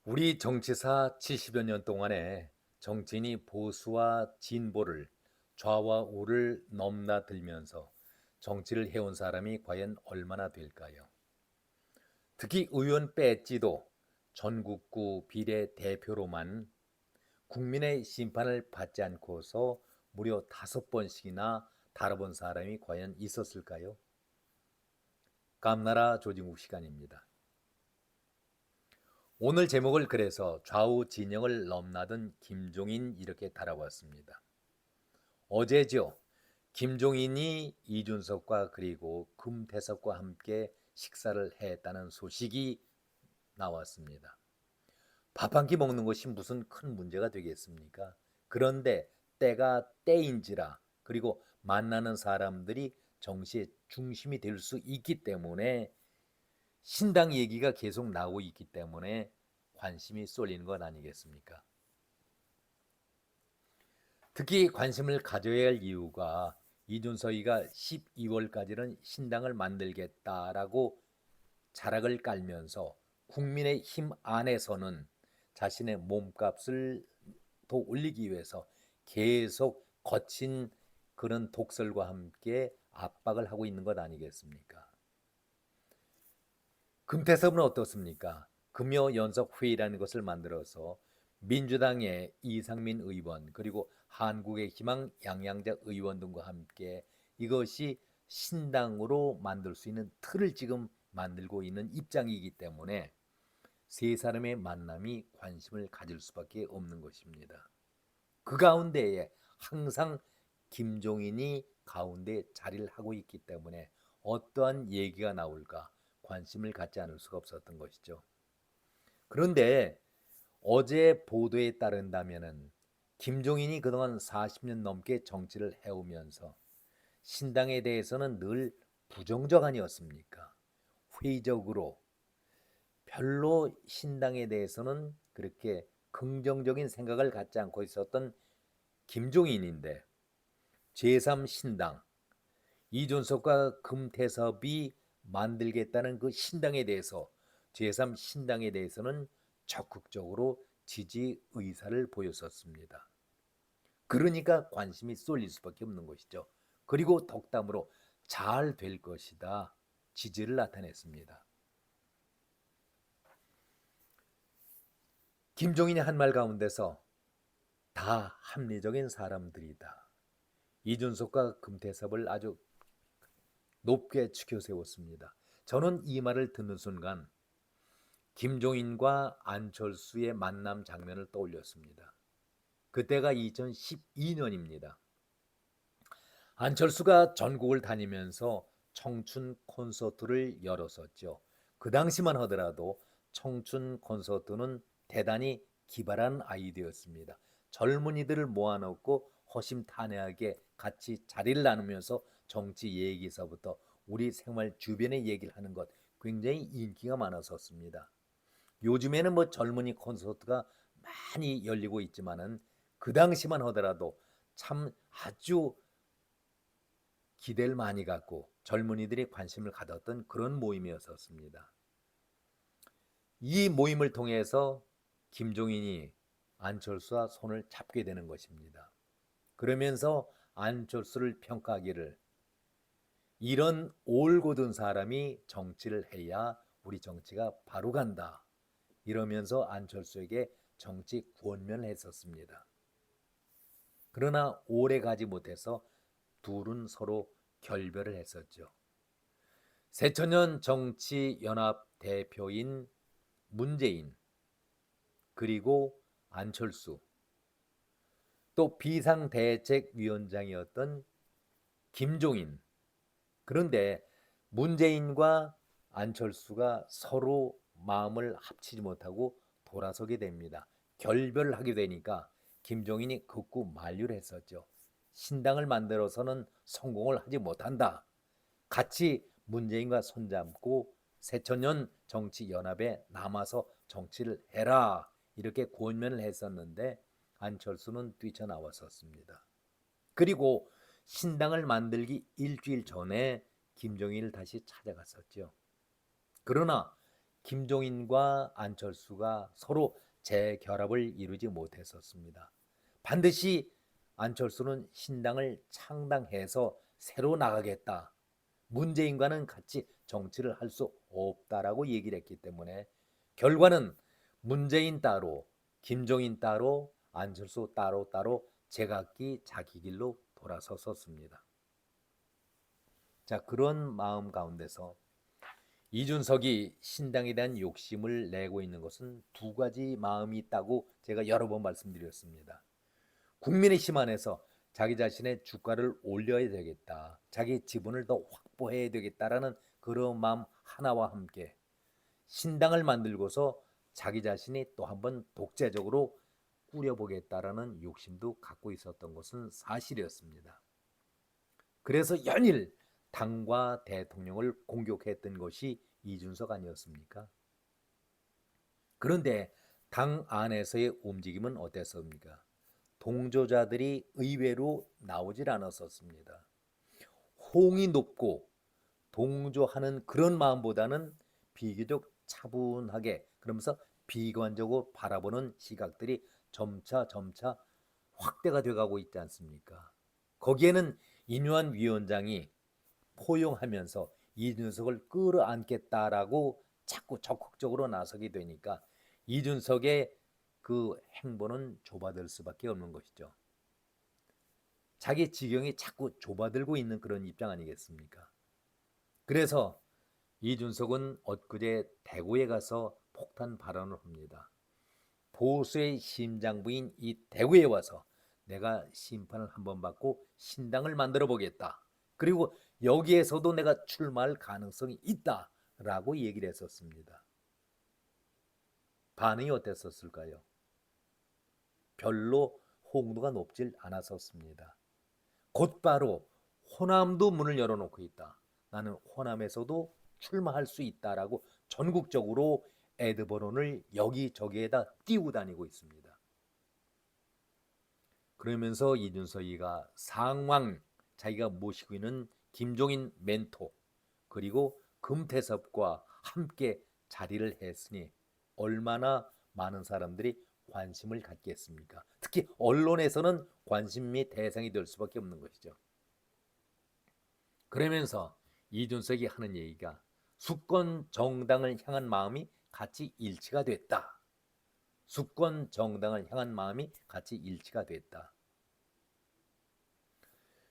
우리 정치사 70여 년 동안에 정치인이 보수와 진보를 좌와 우를 넘나들면서 정치를 해온 사람이 과연 얼마나 될까요? 특히 의원 뺐지도 전국구 비례대표로만 국민의 심판을 받지 않고서 무려 5번씩이나 다뤄본 사람이 과연 있었을까요? 감나라 조진국 시간입니다. 오늘 제목을 그래서 좌우 진영을 넘나든 김종인 이렇게 달아왔습니다. 어제죠. 김종인이 이준석과 그리고 금태섭과 함께 식사를 했다는 소식이 나왔습니다. 밥 한 끼 먹는 것이 무슨 큰 문제가 되겠습니까? 그런데 때가 때인지라 그리고 만나는 사람들이 정치의 중심이 될 수 있기 때문에 신당 얘기가 계속 나오고 있기 때문에 관심이 쏠리는 것 아니겠습니까? 특히 관심을 가져야 할 이유가 이준석이가 12월까지는 신당을 만들겠다라고 자락을 깔면서 국민의힘 안에서는 자신의 몸값을 더 올리기 위해서 계속 거친 그런 독설과 함께 압박을 하고 있는 것 아니겠습니까? 금태섭은 어떻습니까? 금요 연석 회의라는 것을 만들어서 민주당의 이상민 의원 그리고 한국의 희망 양양자 의원 등과 함께 이것이 신당으로 만들 수 있는 틀을 지금 만들고 있는 입장이기 때문에 세 사람의 만남이 관심을 가질 수밖에 없는 것입니다. 그 가운데에 항상 김종인이 가운데 자리를 하고 있기 때문에 어떠한 얘기가 나올까 관심을 갖지 않을 수가 없었던 것이죠. 그런데 어제 보도에 따른다면은 김종인이 그동안 40년 넘게 정치를 해오면서 신당에 대해서는 늘 부정적 아니었습니까? 회의적으로 별로 신당에 대해서는 그렇게 긍정적인 생각을 갖지 않고 있었던 김종인인데 제3신당 이준석과 금태섭이 만들겠다는 그 신당에 대해서 제3신당에 대해서는 적극적으로 지지 의사를 보였었습니다. 그러니까 관심이 쏠릴 수밖에 없는 것이죠. 그리고 덕담으로 잘 될 것이다 지지를 나타냈습니다. 김종인이 한 말 가운데서 다 합리적인 사람들이다. 이준석과 금태섭을 아주 높게 치켜 세웠습니다. 저는 이 말을 듣는 순간 김종인과 안철수의 만남 장면을 떠올렸습니다. 그때가 2012년입니다. 안철수가 전국을 다니면서 청춘 콘서트를 열었었죠. 그 당시만 하더라도 청춘 콘서트는 대단히 기발한 아이디어였습니다. 젊은이들을 모아놓고 허심탄회하게 같이 자리를 나누면서 정치 얘기에서부터 우리 생활 주변의 얘기를 하는 것 굉장히 인기가 많았었습니다. 요즘에는 뭐 젊은이 콘서트가 많이 열리고 있지만은 그 당시만 하더라도 참 아주 기대를 많이 갖고 젊은이들이 관심을 가졌던 그런 모임이었었습니다. 이 모임을 통해서 김종인이 안철수와 손을 잡게 되는 것입니다. 그러면서 안철수를 평가하기를 이런 올곧은 사람이 정치를 해야 우리 정치가 바로 간다. 이러면서 안철수에게 정치 구원면을 했었습니다. 그러나 오래 가지 못해서 둘은 서로 결별을 했었죠. 새천년 정치연합 대표인 문재인 그리고 안철수 또 비상대책위원장이었던 김종인 그런데 문재인과 안철수가 서로 마음을 합치지 못하고 돌아서게 됩니다. 결별을 하게 되니까 김종인이 극구 만류를 했었죠. 신당을 만들어서는 성공을 하지 못한다. 같이 문재인과 손잡고 새천년 정치연합에 남아서 정치를 해라. 이렇게 권면을 했었는데 안철수는 뛰쳐나왔었습니다. 그리고 신당을 만들기 일주일 전에 김종인을 다시 찾아갔었죠. 그러나 김종인과 안철수가 서로 재결합을 이루지 못했었습니다. 반드시 안철수는 신당을 창당해서 새로 나가겠다. 문재인과는 같이 정치를 할 수 없다라고 얘기를 했기 때문에 결과는 문재인 따로, 김종인 따로, 안철수 따로 제각기 자기 길로 돌아섰었습니다. 자, 그런 마음 가운데서 이준석이 신당에 대한 욕심을 내고 있는 것은 두 가지 마음이 있다고 제가 여러 번 말씀드렸습니다. 국민의힘 안에서 자기 자신의 주가를 올려야 되겠다. 자기 지분을 더 확보해야 되겠다라는 그런 마음 하나와 함께 신당을 만들고서 자기 자신이 또 한번 독재적으로 꾸려보겠다라는 욕심도 갖고 있었던 것은 사실이었습니다. 그래서 연일 당과 대통령을 공격했던 것이 이준석 아니었습니까? 그런데 당 안에서의 움직임은 어땠습니까? 동조자들이 의외로 나오질 않았었습니다. 호응이 높고 동조하는 그런 마음보다는 비교적 차분하게 그러면서 비관적으로 바라보는 시각들이 점차 확대가 돼가고 있지 않습니까? 거기에는 인유한 위원장이 포용하면서 이준석을 끌어안겠다라고 자꾸 적극적으로 나서게 되니까 이준석의 그 행보는 좁아들 수밖에 없는 것이죠. 자기 지경이 자꾸 좁아들고 있는 그런 입장 아니겠습니까? 그래서 이준석은 엊그제 대구에 가서 폭탄 발언을 합니다. 보수의 심장부인 이 대구에 와서 내가 심판을 한번 받고 신당을 만들어 보겠다. 그리고 여기에서도 내가 출마할 가능성이 있다라고 얘기를 했었습니다. 반응이 어땠었을까요? 별로 호응도가 높질 않았었습니다. 곧바로 호남도 문을 열어놓고 있다. 나는 호남에서도 출마할 수 있다라고 전국적으로 애드버론을 여기저기에다 띄우고 다니고 있습니다. 그러면서 이준석이가 상황 자기가 모시고 있는 김종인 멘토 그리고 금태섭과 함께 자리를 했으니 얼마나 많은 사람들이 관심을 갖겠습니까? 특히 언론에서는 관심의 대상이 될 수밖에 없는 것이죠. 그러면서 이준석이 하는 얘기가 수권 정당을 향한 마음이 같이 일치가 됐다. 수권 정당을 향한 마음이 같이 일치가 됐다.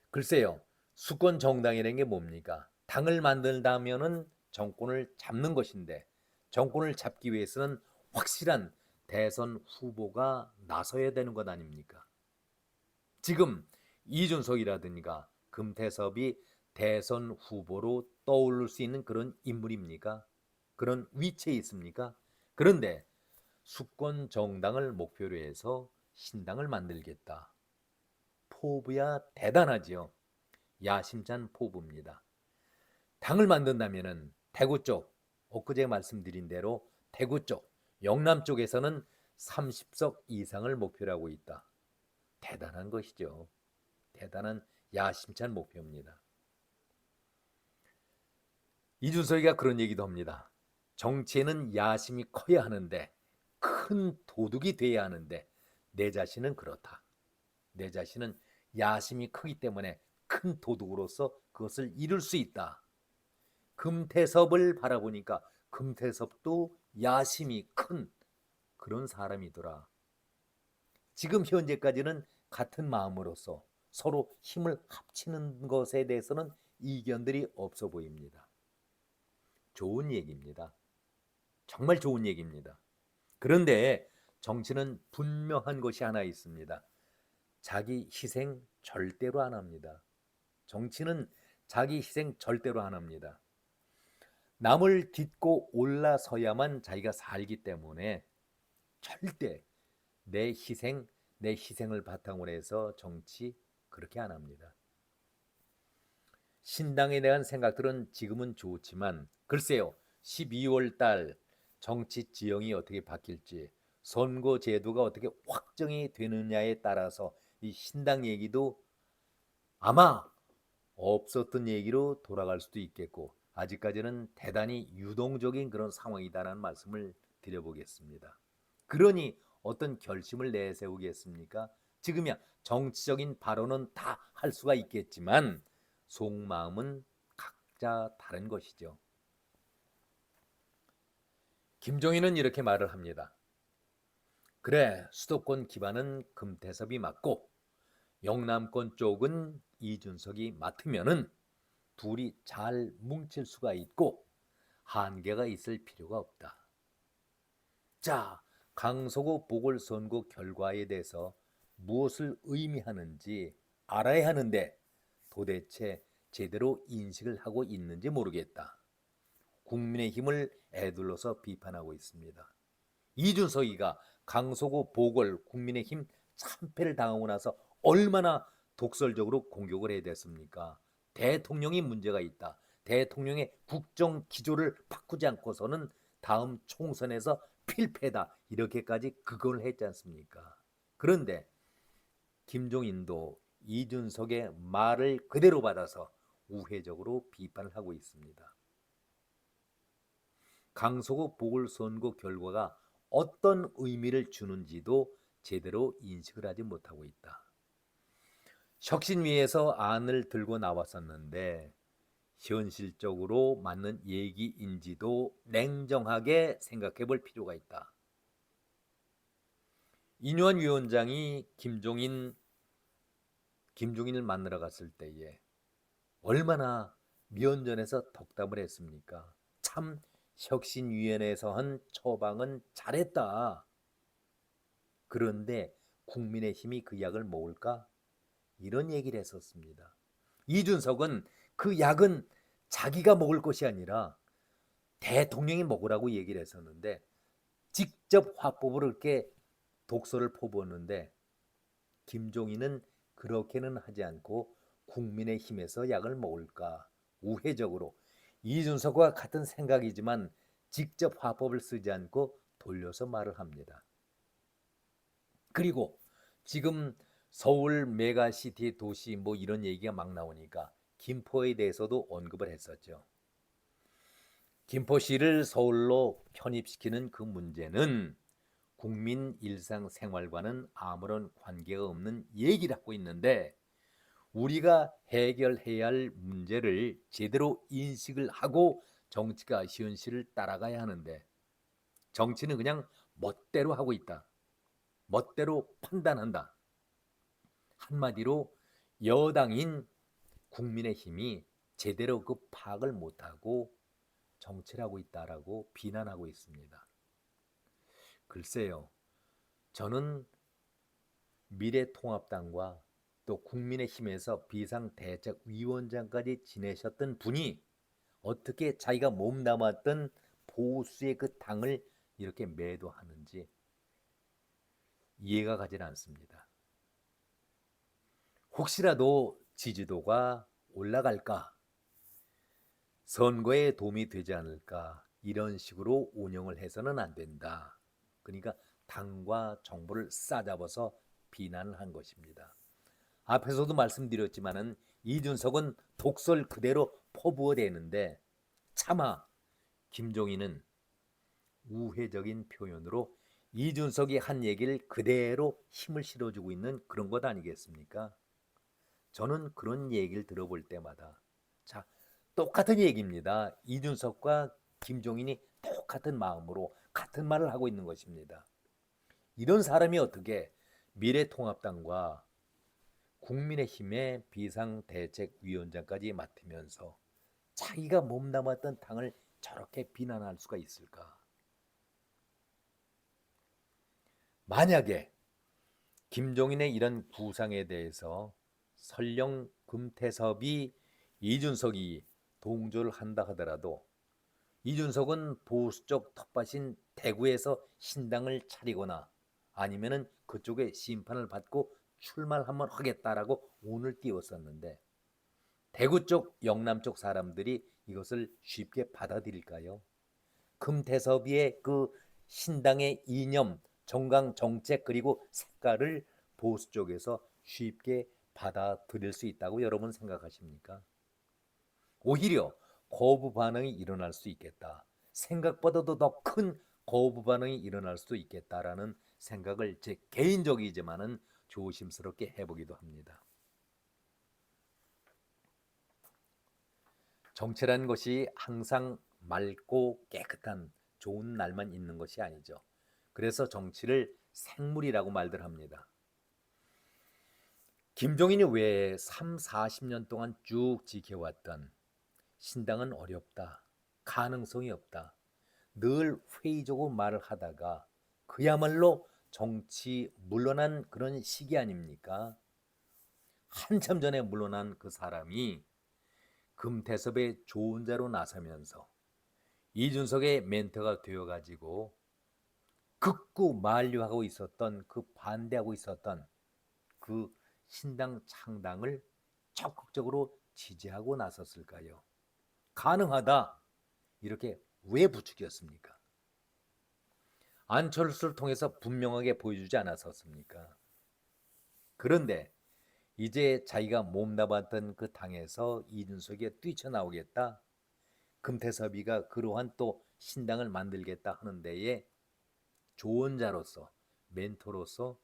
글쎄요. 수권 정당이라는 게 뭡니까? 당을 만든다면은 정권을 잡는 것인데 정권을 잡기 위해서는 확실한 대선 후보가 나서야 되는 것 아닙니까? 지금 이준석이라든가 금태섭이 대선 후보로 떠오를 수 있는 그런 인물입니까? 그런 위치에 있습니까? 그런데 수권 정당을 목표로 해서 신당을 만들겠다. 포부야 대단하지요. 야심찬 포부입니다. 당을 만든다면은 대구 쪽, 엊그제 말씀드린 대로 대구 쪽, 영남 쪽에서는 30석 이상을 목표로 하고 있다. 대단한 것이죠. 대단한 야심찬 목표입니다. 이준석이가 그런 얘기도 합니다. 정치에는 야심이 커야 하는데 큰 도둑이 돼야 하는데 내 자신은 그렇다. 내 자신은 야심이 크기 때문에 큰 도둑으로서 그것을 이룰 수 있다. 금태섭을 바라보니까 금태섭도 야심이 큰 그런 사람이더라. 지금 현재까지는 같은 마음으로서 서로 힘을 합치는 것에 대해서는 이견들이 없어 보입니다. 좋은 얘기입니다. 정말 좋은 얘기입니다. 그런데 정치는 분명한 것이 하나 있습니다. 자기 희생 절대로 안 합니다. 정치는 자기 희생 절대로 안 합니다. 남을 딛고 올라서야만 자기가 살기 때문에 절대 내 희생을 바탕으로 해서 정치 그렇게 안 합니다. 신당에 대한 생각들은 지금은 좋지만 글쎄요. 12월 달 정치 지형이 어떻게 바뀔지 선거 제도가 어떻게 확정이 되느냐에 따라서 이 신당 얘기도 아마 없었던 얘기로 돌아갈 수도 있겠고 아직까지는 대단히 유동적인 그런 상황이다라는 말씀을 드려보겠습니다. 그러니 어떤 결심을 내세우겠습니까? 지금이야 정치적인 발언은 다 할 수가 있겠지만 속마음은 각자 다른 것이죠. 김종인은 이렇게 말을 합니다. 그래, 수도권 기반은 금태섭이 맞고 영남권 쪽은 이준석이 맡으면은 둘이 잘 뭉칠 수가 있고 한계가 있을 필요가 없다. 자, 강서구 보궐선거 결과에 대해서 무엇을 의미하는지 알아야 하는데 도대체 제대로 인식을 하고 있는지 모르겠다. 국민의힘을 에둘러서 비판하고 있습니다. 이준석이가 강서구 보궐 국민의힘 참패를 당하고 나서 얼마나 독설적으로 공격을 해야 됐습니까? 대통령이 문제가 있다. 대통령의 국정 기조를 바꾸지 않고서는 다음 총선에서 필패다. 이렇게까지 그걸 했지 않습니까? 그런데 김종인도 이준석의 말을 그대로 받아서 우회적으로 비판을 하고 있습니다. 강서구 보궐선거 결과가 어떤 의미를 주는지도 제대로 인식을 하지 못하고 있다. 혁신위에서 안을 들고 나왔었는데 현실적으로 맞는 얘기인지도 냉정하게 생각해 볼 필요가 있다. 인유한 위원장이 김종인을 만나러 갔을 때에 얼마나 면전에서 덕담을 했습니까? 참 혁신위원회에서 한 처방은 잘했다. 그런데 국민의힘이 그 약을 먹을까? 이런 얘기를 했었습니다. 이준석은 그 약은 자기가 먹을 것이 아니라 대통령이 먹으라고 얘기를 했었는데 직접 화법으로 이렇게 독서를 퍼부었는데 김종인은 그렇게는 하지 않고 국민의힘에서 약을 먹을까 우회적으로 이준석과 같은 생각이지만 직접 화법을 쓰지 않고 돌려서 말을 합니다. 그리고 지금 서울 메가시티 도시 뭐 이런 얘기가 막 나오니까 김포에 대해서도 언급을 했었죠. 김포시를 서울로 편입시키는 그 문제는 국민 일상생활과는 아무런 관계가 없는 얘기를 하고 있는데 우리가 해결해야 할 문제를 제대로 인식을 하고 정치가 현실을 따라가야 하는데 정치는 그냥 멋대로 하고 있다. 멋대로 판단한다. 한마디로 여당인 국민의힘이 제대로 그 파악을 못하고 정치를 하고 있다라고 비난하고 있습니다. 글쎄요. 저는 미래통합당과 또 국민의힘에서 비상대책위원장까지 지내셨던 분이 어떻게 자기가 몸담았던 보수의 그 당을 이렇게 매도하는지 이해가 가지 않습니다. 혹시라도 지지도가 올라갈까? 선거에 도움이 되지 않을까? 이런 식으로 운영을 해서는 안 된다. 그러니까 당과 정부를 싸잡아서 비난을 한 것입니다. 앞에서도 말씀드렸지만은 이준석은 독설 그대로 퍼부어대는데 차마 김종인은 우회적인 표현으로 이준석이 한 얘기를 그대로 힘을 실어주고 있는 그런 것 아니겠습니까? 저는 그런 얘기를 들어볼 때마다 자, 똑같은 얘기입니다. 이준석과 김종인이 똑같은 마음으로 같은 말을 하고 있는 것입니다. 이런 사람이 어떻게 미래통합당과 국민의힘의 비상대책위원장까지 맡으면서 자기가 몸담았던 당을 저렇게 비난할 수가 있을까? 만약에 김종인의 이런 구상에 대해서 설령 금태섭이 이준석이 동조를 한다 하더라도 이준석은 보수 쪽 텃밭인 대구에서 신당을 차리거나 아니면은 그쪽에 심판을 받고 출마를 한번 하겠다라고 운을 띄웠었는데 대구 쪽, 영남 쪽 사람들이 이것을 쉽게 받아들일까요? 금태섭이의 그 신당의 이념, 정강 정책 그리고 색깔을 보수 쪽에서 쉽게 받아들일 수 있다고 여러분 생각하십니까? 오히려 거부 반응이 일어날 수 있겠다. 생각보다도 더 큰 거부 반응이 일어날 수도 있겠다라는 생각을 제 개인적이지만은 조심스럽게 해보기도 합니다. 정치라는 것이 항상 맑고 깨끗한 좋은 날만 있는 것이 아니죠. 그래서 정치를 생물이라고 말들 합니다. 김종인이 왜 3, 40년 동안 쭉 지켜왔던 신당은 어렵다, 가능성이 없다, 늘 회의적으로 말을 하다가 그야말로 정치 물러난 그런 시기 아닙니까? 한참 전에 물러난 그 사람이 금태섭의 조언자로 나서면서 이준석의 멘토가 되어가지고 극구 만류하고 있었던 그 반대하고 있었던 그 신당 창당을 적극적으로 지지하고 나섰을까요? 가능하다 이렇게 왜 부추겼습니까? 안철수를 통해서 분명하게 보여주지 않았었습니까? 그런데 이제 자기가 몸담았던 그 당에서 이준석이 뛰쳐나오겠다. 금태섭이가 그러한 또 신당을 만들겠다 하는 데에 조언자로서 멘토로서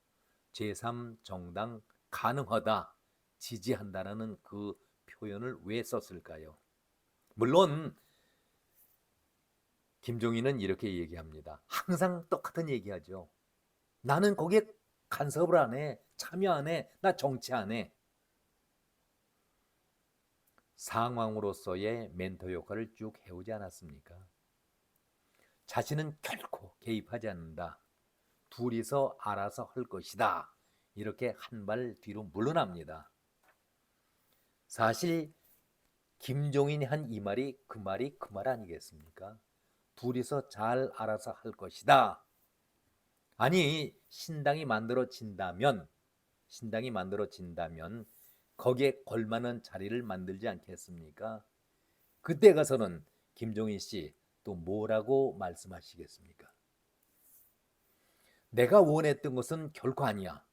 제3정당 가능하다 지지한다라는 그 표현을 왜 썼을까요? 물론 김종인은 이렇게 얘기합니다. 항상 똑같은 얘기하죠. 나는 거기에 간섭을 안 해. 참여 안 해. 나 정치 안 해. 상황으로서의 멘토 역할을 쭉 해오지 않았습니까? 자신은 결코 개입하지 않는다. 둘이서 알아서 할 것이다. 이렇게 한 발 뒤로 물러납니다. 사실 김종인이 한 이 말이 그 말 아니겠습니까? 둘이서 잘 알아서 할 것이다. 아니 신당이 만들어진다면 거기에 걸맞는 자리를 만들지 않겠습니까? 그때 가서는 김종인 씨 또 뭐라고 말씀하시겠습니까? 내가 원했던 것은 결코 아니야.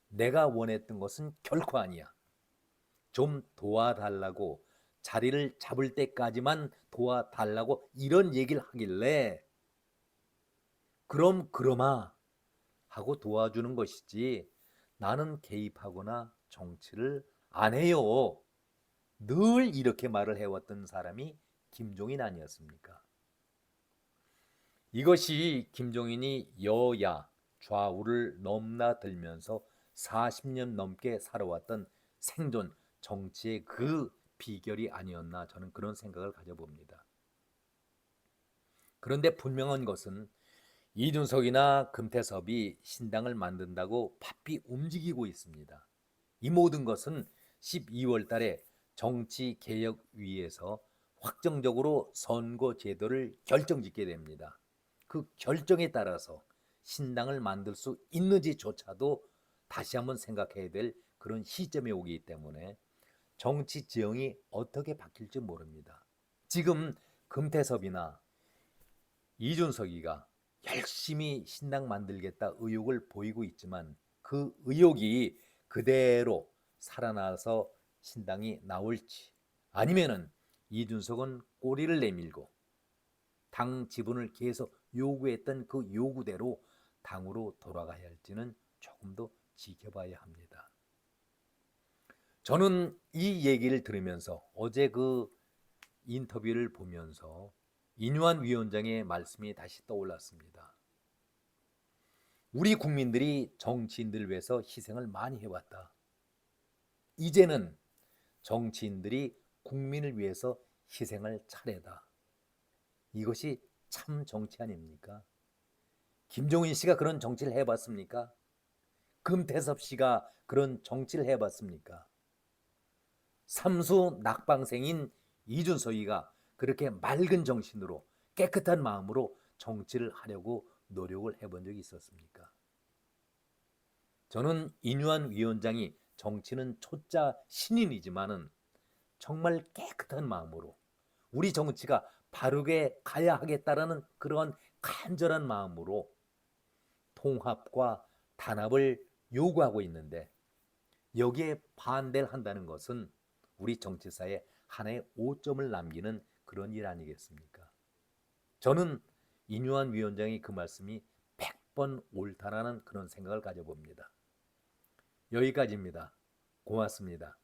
내가 원했던 것은 결코 아니야. 좀 도와달라고 자리를 잡을 때까지만 도와달라고 이런 얘기를 하길래 그럼 그러마 하고 도와주는 것이지 나는 개입하거나 정치를 안 해요. 늘 이렇게 말을 해왔던 사람이 김종인 아니었습니까? 이것이 김종인이 여야 좌우를 넘나들면서 40년 넘게 살아왔던 생존 정치의 그 비결이 아니었나 저는 그런 생각을 가져봅니다. 그런데 분명한 것은 이준석이나 금태섭이 신당을 만든다고 바삐 움직이고 있습니다. 이 모든 것은 12월 달에 정치개혁위에서 확정적으로 선거제도를 결정짓게 됩니다. 그 결정에 따라서 신당을 만들 수 있는지조차도 다시 한번 생각해야 될 그런 시점에 오기 때문에 정치 지형이 어떻게 바뀔지 모릅니다. 지금 금태섭이나 이준석이가 열심히 신당 만들겠다 의욕을 보이고 있지만 그 의욕이 그대로 살아나서 신당이 나올지 아니면은 이준석은 꼬리를 내밀고 당 지분을 계속 요구했던 그 요구대로 당으로 돌아가야 할지는 조금 더 지켜봐야 합니다. 저는 이 얘기를 들으면서 어제 그 인터뷰를 보면서 인유한 위원장의 말씀이 다시 떠올랐습니다. 우리 국민들이 정치인들을 위해서 희생을 많이 해왔다. 이제는 정치인들이 국민을 위해서 희생할 차례다. 이것이 참 정치 아닙니까? 김종인 씨가 그런 정치를 해봤습니까? 금태섭 씨가 그런 정치를 해봤습니까? 삼수 낙방생인 이준석이가 그렇게 맑은 정신으로 깨끗한 마음으로 정치를 하려고 노력을 해본 적이 있었습니까? 저는 인유한 위원장이 정치는 초짜 신인이지만은 정말 깨끗한 마음으로 우리 정치가 바르게 가야 하겠다라는 그런 간절한 마음으로 통합과 단합을 요구하고 있는데 여기에 반대를 한다는 것은 우리 정치사에 한 해 5점을 남기는 그런 일 아니겠습니까? 저는 이뇨한 위원장의 그 말씀이 100번 옳다라는 그런 생각을 가져봅니다. 여기까지입니다. 고맙습니다.